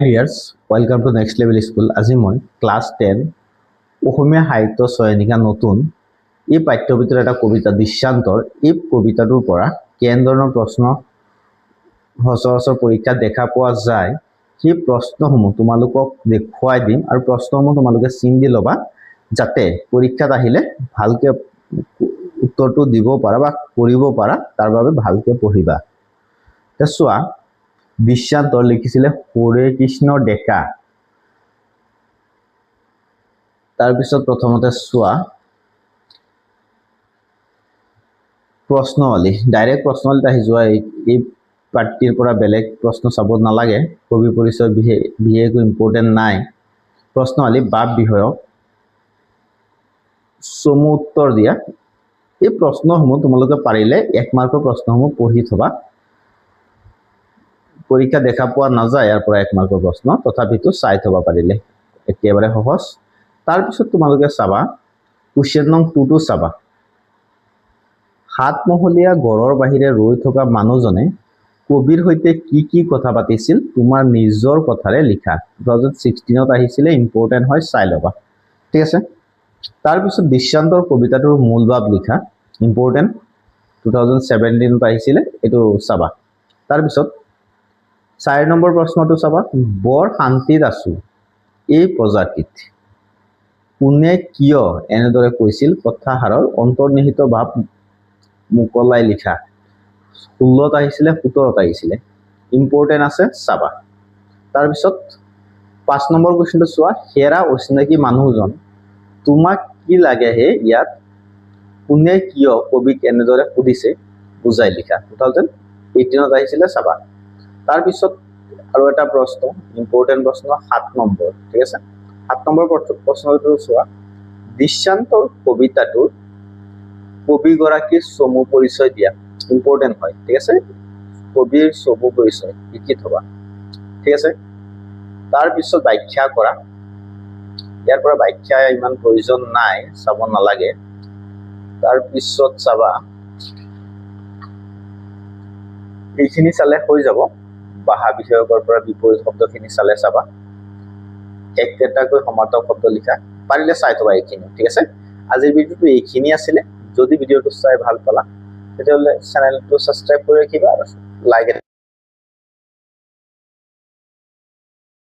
Years, welcome to Next Level School. আজি মই class 10 অসমীয়া সাহিত্য চয়নিকা নতুন এই পাঠ্যপুথিৰ এটা কবিতা দৃশ্যান্তৰ এই কবিতাটোৰ পৰা কেন্দ্ৰৰ প্ৰশ্ন সচৰাচৰ পৰীক্ষাত দেখা পোৱা যায় সেই প্ৰশ্নসমূহ তোমালোকক দেখুৱাই দিম আৰু প্ৰশ্নসমূহ তোমালোকে চিন দি ল'বা যাতে পৰীক্ষাত আহিলে ভালকে উত্তৰটো দিব পাৰা বা কৰিব পাৰা তাৰ বাবে ভালকে পঢ়িবা চোৱা দৃশ্যান্তৰ লিখিছিলে হৰে কৃষ্ণ ডেকা তাৰ পিছত প্ৰথমতে চোৱা প্ৰশ্নৱালী ডাইৰেক্ট প্ৰশ্নৱালীত আহি যোৱা এই পাৰ্টিৰ পৰা বেলেগ প্ৰশ্ন চাব নালাগে কবি পৰিচয় বিশেষ ইম্পৰ্টেন্ট নাই প্ৰশ্নৱালী বাপ বিষয়ক চমু উত্তৰ দিয়া এই প্ৰশ্নসমূহ তোমালোকে পাৰিলে 1 মাৰ্কৰ প্ৰশ্নসমূহ পঢ়ি থবা পৰীক্ষা দেখা পোৱা নাযায় ইয়াৰ পৰা 1 মাৰ্কৰ প্ৰশ্ন তথাপিতো চাই থবা পাৰিলে একেবাৰে সহজ তাৰ পিছত তোমালোকে চাবা কোৱেশ্চন নং 2 টো চাবা হাতমহলীয়া গড়ৰ বাহিৰে ৰৈ থকা মানুহজনে কবিৰ হৈতে কি কথা পাতিছিল তোমাৰ নিজৰ কথাৰে লিখা 2016 ত আহিছিলে ইম্পৰ্টেন্ট হয় চাই লবা ঠিক আছে তাৰ পিছত দৃশ্যান্তৰ কবিতাটোৰ মূল ভাৱ লিখা ইম্পৰ্টেন্ট 2017 ত আহিছিলে এটো চাবা তাৰ পিছত 4 নম্বৰ প্ৰশ্নটো চাবা বৰ শান্তিত আছো এই প্ৰজাতিত কোনে কিয় এনেদৰে কৈছিল কথাহাৰৰ অন্তৰ্নিহিত ভাৱ মুকলাই লিখা 16 ত আহিছিলে 17 ত আহিছিলে ইম্পৰ্টেন্ট আছে চাবা তাৰ পিছত 5 নম্বৰ কোৱেশ্চনটো চোৱা হেৰা অচিনাকি মানুহজন তোমাক কি লাগে হে ইয়াত কোনে কিয় কবিক এনেদৰে সুধিছে বুজাই লিখা 2018 ত আহিছিলে চাবা তাৰ পিছত আৰু এটা প্ৰশ্ন ইম্পৰ্টেন্ট প্ৰশ্ন 7 নম্বৰ ঠিক আছে 7 নম্বৰ প্ৰশ্নটো চোৱা দৃশ্যান্তৰ কবিতাটোৰ কবি গৰাকীৰ চমু পৰিচয় দিয়া ইম্পৰ্টেন্ট হয় ঠিক আছে কবিৰ চমু পৰিচয় লিখি থবা ঠিক আছে তাৰ পিছত ব্যাখ্যা কৰা ইয়াৰ পৰা ব্যাখ্যা ইমান প্ৰয়োজন নাই চাব নালাগে তাৰ পিছত চাবা এইখিনি চালে হৈ যাব বাহা বিষয়কৰ পৰা বিপৰীত শব্দখিনি চালে চাবা একটাকৈ সমাৰ্থক শব্দ লিখা পাৰিলে চাই থবা এইখিনি ঠিক আছে আজিৰ ভিডিওটো এইখিনি আছিল যদি ভিডিওটো চাই ভাল পালা তেতিয়াহলে চেনেলটো সাবস্ক্ৰাইব কৰি ৰাখিবা আৰু লাইক